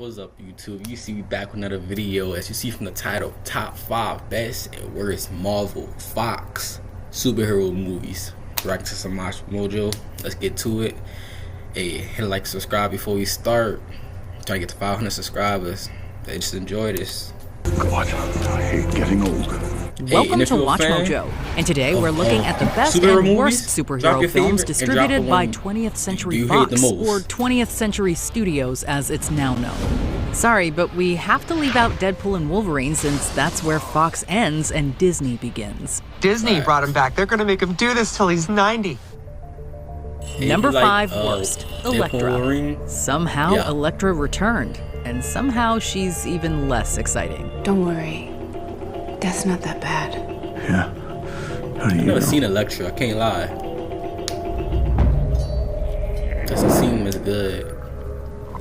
What's up, YouTube? You see me back with another video. As you see from the title, top 5 best and worst Marvel Fox superhero movies. Right to some Watch Mojo. Let's get to it. Hey, hit like, subscribe before we start. Try to get to 500 subscribers. Just enjoy this. God, I hate getting old. Welcome to Watch Mojo, and today we're looking at the best and worst superhero films distributed by 20th Century Fox, or 20th Century Studios as it's now known. Sorry, but we have to leave out Deadpool and Wolverine since that's where Fox ends and Disney begins. Disney brought him back. They're gonna make him do this till he's 90. Number 5 worst, Elektra. Somehow Elektra returned, and somehow she's even less exciting. Don't worry. That's not that bad. Yeah. I've never seen Elektra, I can't lie. Doesn't seem as good.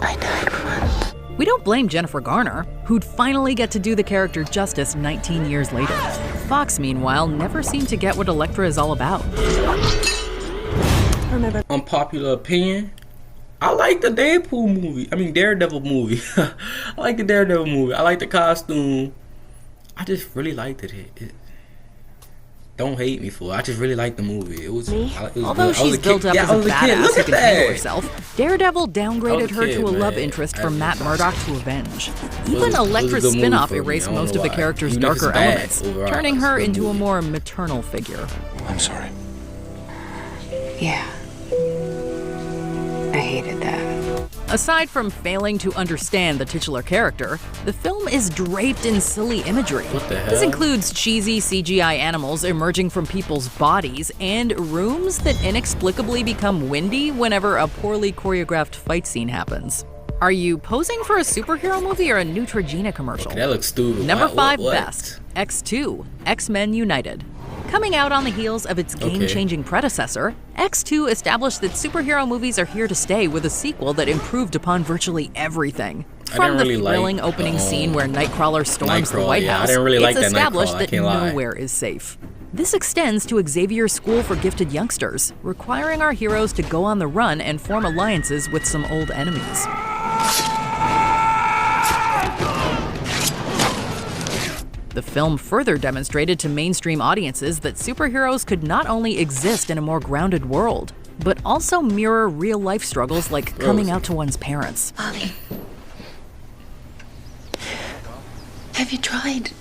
I died once. We don't blame Jennifer Garner, who'd finally get to do the character justice 19 years later. Fox, meanwhile, never seemed to get what Elektra is all about. Unpopular opinion, I like the Daredevil movie. I like the Daredevil movie. I like the costume. I just really liked it. Don't hate me for it. I just really liked the movie. It was Although she's built up as a badass who can handle herself, Daredevil downgraded her to a love interest from Matt Murdock to avenge. Even Elektra's spin-off erased most of the character's darker elements, turning her into a more maternal figure. I'm sorry. Yeah. I hated that. Aside from failing to understand the titular character, the film is draped in silly imagery. What the hell? This includes cheesy CGI animals emerging from people's bodies and rooms that inexplicably become windy whenever a poorly choreographed fight scene happens. Are you posing for a superhero movie or a Neutrogena commercial? Okay, that looks stupid. Number 5 best, X2, X-Men United. Coming out on the heels of its game-changing predecessor, X2 established that superhero movies are here to stay with a sequel that improved upon virtually everything. From the thrilling opening scene where Nightcrawler storms the White House, it's established that nowhere is safe. This extends to Xavier's School for Gifted Youngsters, requiring our heroes to go on the run and form alliances with some old enemies. The film further demonstrated to mainstream audiences that superheroes could not only exist in a more grounded world, but also mirror real-life struggles like coming out to one's parents. Ollie, have you tried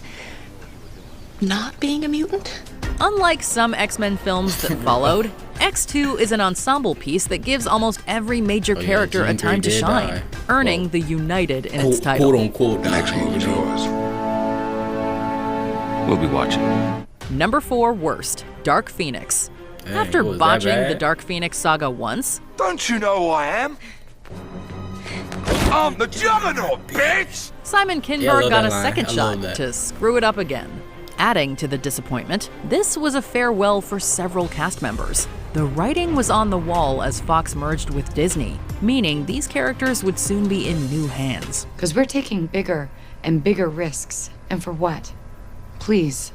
not being a mutant? Unlike some X-Men films that followed, X2 is an ensemble piece that gives almost every major character a time to shine, earning the United in its title. Quote-unquote, Next movie's yours. We'll be watching. Number 4 worst, Dark Phoenix. After botching the Dark Phoenix saga once, Don't you know who I am? I'm the Juggernaut, bitch! Simon Kinberg got a second shot to screw it up again. Adding to the disappointment, this was a farewell for several cast members. The writing was on the wall as Fox merged with Disney, meaning these characters would soon be in new hands. Because we're taking bigger and bigger risks. And for what? Please,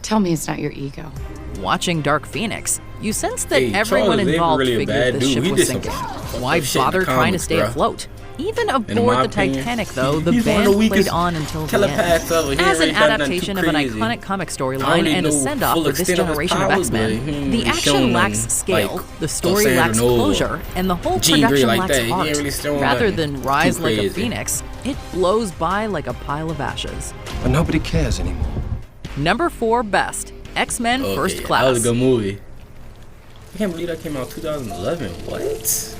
tell me it's not your ego. Watching Dark Phoenix, you sense that everyone involved figured the ship was sinking. Why bother trying to stay afloat? Even aboard the Titanic, though, the band played on until the end. As an adaptation of an iconic comic storyline and a send-off for this generation of X-Men, the action lacks scale, the story lacks closure, and the whole production lacks heart. Rather than rise like a phoenix, it blows by like a pile of ashes. But nobody cares anymore. Number 4 best, X-Men First Class. That was a good movie. I can't believe that came out 2011. What?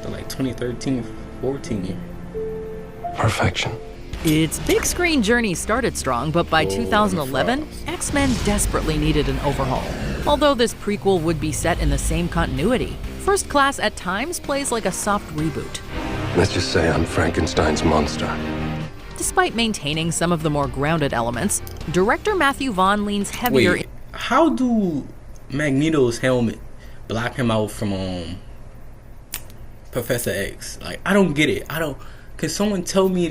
Like 2013, 14. Perfection. Its big screen journey started strong, but by 2011, X-Men desperately needed an overhaul. Although this prequel would be set in the same continuity, First Class at times plays like a soft reboot. Let's just say I'm Frankenstein's monster. Despite maintaining some of the more grounded elements, director Matthew Vaughn leans heavier. Wait, how do Magneto's helmet block him out from Professor X? Like, I don't get it. Can someone tell me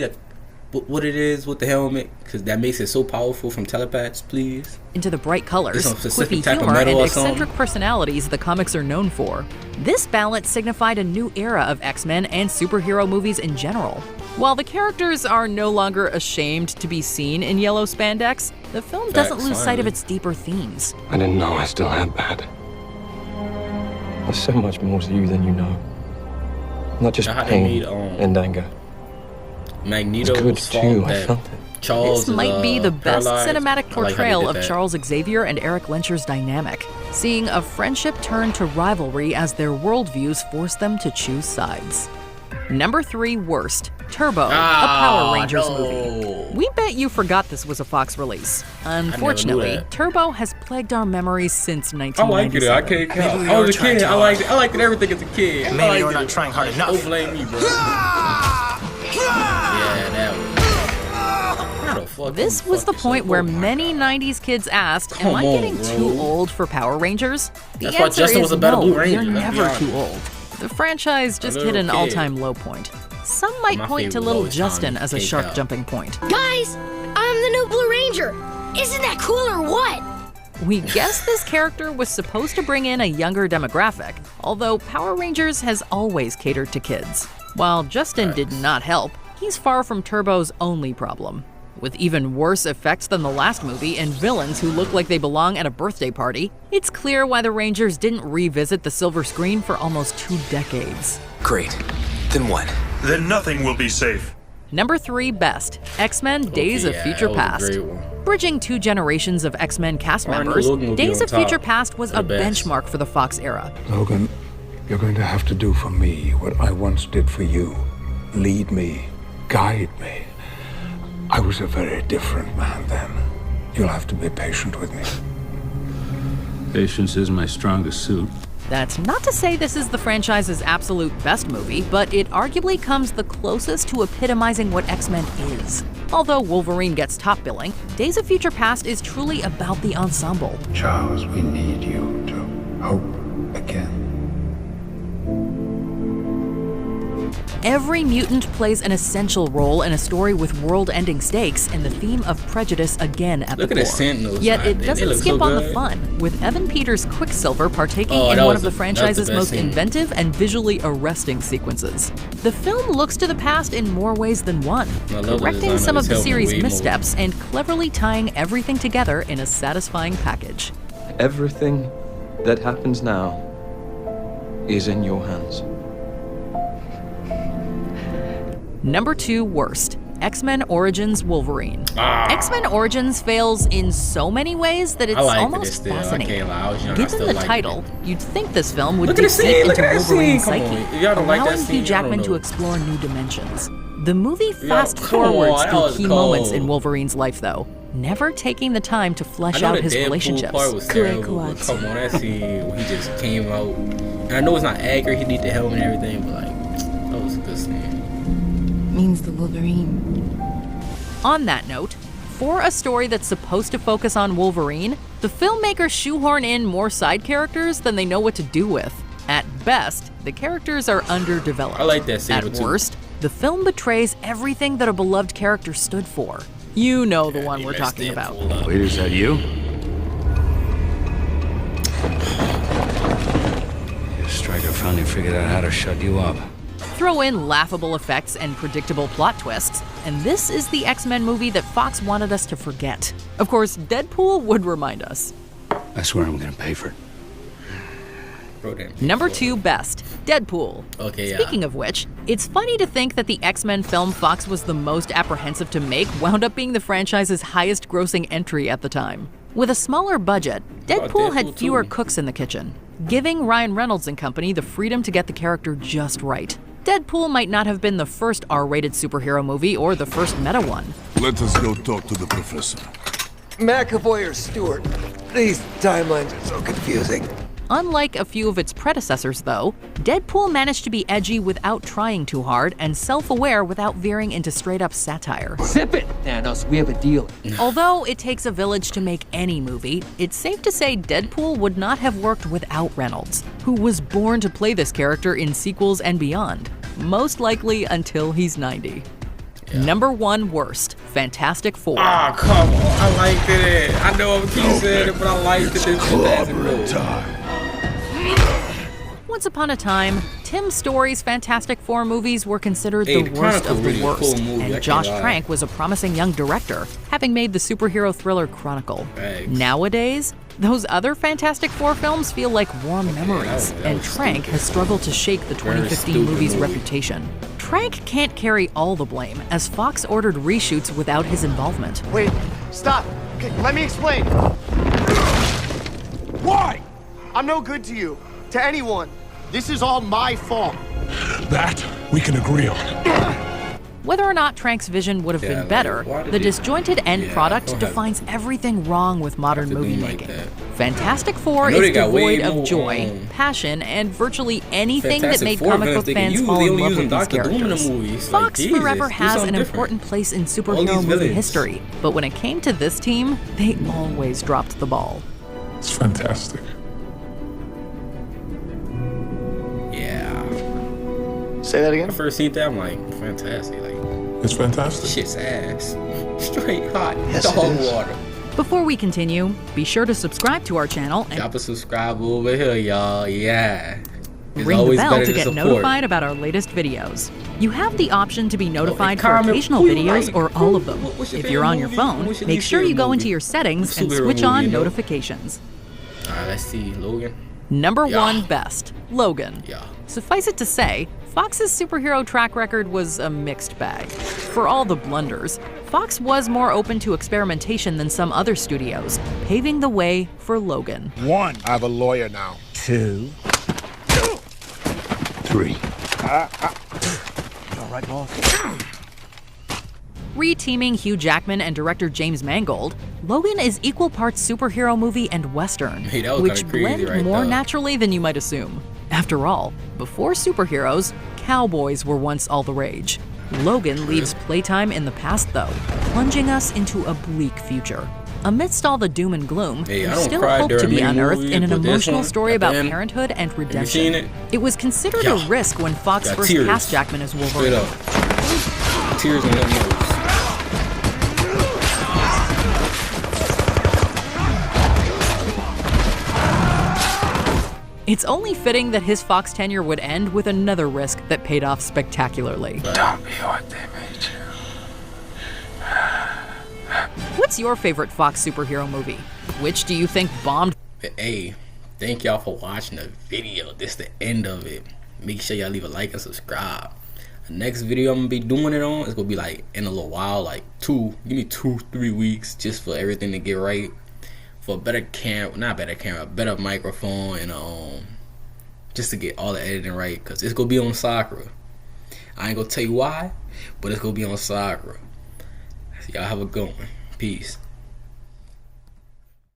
what it is with the helmet, because that makes it so powerful from telepaths, please. Into the bright colors, quippy type humor, of metal and or something. eccentric personalities the comics are known for. This balance signified a new era of X-Men and superhero movies in general. While the characters are no longer ashamed to be seen in yellow spandex, the film doesn't lose sight of its deeper themes. I didn't know I still had that. There's so much more to you than you know. Not just pain and anger. Magneto's good too, I felt it. Charles this might be the best cinematic portrayal like of Charles Xavier and Eric Lensher's dynamic, seeing a friendship turn to rivalry as their worldviews force them to choose sides. Number 3 worst, Turbo, a Power Rangers movie. We bet you forgot this was a Fox release. Unfortunately, Turbo has plagued our memories since 1997. I like it. I can't count. I was a kid. I liked it everything as a kid. Maybe we're not trying hard enough. Don't blame me, bro. Yeah, that was. This was the point where many 90s kids asked, am I getting too old for Power Rangers? The answer is no, you're never too old. The franchise just hit an all-time low point. Some might point to little Justin as a sharp jumping point. Guys, I'm the new Blue Ranger. Isn't that cool or what? We guess this character was supposed to bring in a younger demographic, although Power Rangers has always catered to kids. While Justin did not help, he's far from Turbo's only problem. With even worse effects than the last movie and villains who look like they belong at a birthday party, it's clear why the Rangers didn't revisit the silver screen for almost 2 decades. Great. Then what? Then nothing will be safe. Number 3 best, X-Men Days of Future Past. Bridging 2 generations of X-Men cast members, Days of Future Past was a benchmark for the Fox era. Logan, you're going to have to do for me what I once did for you. Lead me, guide me. I was a very different man then. You'll have to be patient with me. Patience is my strongest suit. That's not to say this is the franchise's absolute best movie, but it arguably comes the closest to epitomizing what X-Men is. Although Wolverine gets top billing, Days of Future Past is truly about the ensemble. Charles, we need you to hope again. Every mutant plays an essential role in a story with world-ending stakes and the theme of prejudice again at the core. Sentinels. Yet it doesn't skip on the fun, with Evan Peters' Quicksilver partaking in one of the franchise's most inventive and visually arresting sequences. The film looks to the past in more ways than one, correcting some of the series' missteps and cleverly tying everything together in a satisfying package. Everything that happens now is in your hands. Number 2 worst, X-Men Origins Wolverine. X-Men Origins fails in so many ways that it's almost fascinating. Given the title, you'd think this film would dig deep into Wolverine's psyche, allowing Hugh Jackman to explore new dimensions. The movie fast-forwards through key moments in Wolverine's life, though, never taking the time to flesh out his relationships. Part was terrible, but come on, that scene where he just came out. And I know it's not accurate, he needs the helmet and everything, but like, that was a good scene. Means the Wolverine. On that note, for a story that's supposed to focus on Wolverine, the filmmakers shoehorn in more side characters than they know what to do with. At best, the characters are underdeveloped. I like that scene. At worst, the film betrays everything that a beloved character stood for. You know the one we're talking about. Wait, is that you? Stryker finally figured out how to shut you up. Throw in laughable effects and predictable plot twists, and this is the X-Men movie that Fox wanted us to forget. Of course, Deadpool would remind us. I swear I'm gonna pay for it. Number 2 best, Deadpool. Speaking of which, it's funny to think that the X-Men film Fox was the most apprehensive to make wound up being the franchise's highest grossing entry at the time. With a smaller budget, Deadpool had fewer cooks in the kitchen, giving Ryan Reynolds and company the freedom to get the character just right. Deadpool might not have been the first R-rated superhero movie or the first meta one. Let us go talk to the professor. McAvoy or Stewart? These timelines are so confusing. Unlike a few of its predecessors, though, Deadpool managed to be edgy without trying too hard and self-aware without veering into straight-up satire. Zip it, Thanos, we have a deal. Although it takes a village to make any movie, it's safe to say Deadpool would not have worked without Reynolds, who was born to play this character in sequels and beyond, most likely until he's 90. Yeah. Number 1 worst, Fantastic Four. Ah, come on. I liked it. I know I'm keep saying it, but I liked it. Once upon a time, Tim Story's Fantastic Four movies were considered the worst of the worst, and Josh Trank was a promising young director, having made the superhero thriller Chronicle. Nowadays, those other Fantastic Four films feel like warm memories, and Trank has struggled to shake the 2015 movie's reputation. Trank can't carry all the blame, as Fox ordered reshoots without his involvement. Wait, stop. Okay, let me explain. Why? I'm no good to you, to anyone. This is all my fault. That we can agree on. Whether or not Trank's vision would have been better, the disjointed end product defines everything wrong with modern movie making. Fantastic Four is devoid of joy, passion, and virtually anything that made comic book fans fall in love with these characters. Fox forever has an important place in superhero movie history, but when it came to this team, they always dropped the ball. It's fantastic. Say that again? I first seen that, I'm like, fantastic. Like, it's fantastic. Shit's ass. Straight hot. Dog water. Before we continue, be sure to subscribe to our channel and drop a subscribe over here, y'all. Yeah. Ring the bell to get notified about our latest videos. You have the option to be notified for occasional videos or all of them. If you're on your phone, make sure you go into your settings and switch on notifications. Alright, let's see. Logan. Number 1 best, Logan. Suffice it to say, Fox's superhero track record was a mixed bag. For all the blunders, Fox was more open to experimentation than some other studios, paving the way for Logan. 1. I have a lawyer now. 2. 3. All right, boss. Re-teaming Hugh Jackman and director James Mangold, Logan is equal parts superhero movie and western, which blend more naturally than you might assume. After all, before superheroes, cowboys were once all the rage. Logan leaves playtime in the past though, plunging us into a bleak future. Amidst all the doom and gloom, there's still hope to be unearthed in an emotional story about parenthood and redemption. It was considered a risk when Fox first cast Jackman as Wolverine. Tears in their nose. It's only fitting that his Fox tenure would end with another risk that paid off spectacularly. Tell me what they made you. What's your favorite Fox superhero movie? Which do you think bombed? Hey, thank y'all for watching the video. This is the end of it. Make sure y'all leave a like and subscribe. The next video I'm gonna be doing it on is gonna be like in a little while, like give me 2-3 weeks just for everything to get right. For a better better microphone, and just to get all the editing right, because it's gonna be on Sakura. I ain't gonna tell you why, but it's gonna be on Sakura. So y'all have a good one. Peace.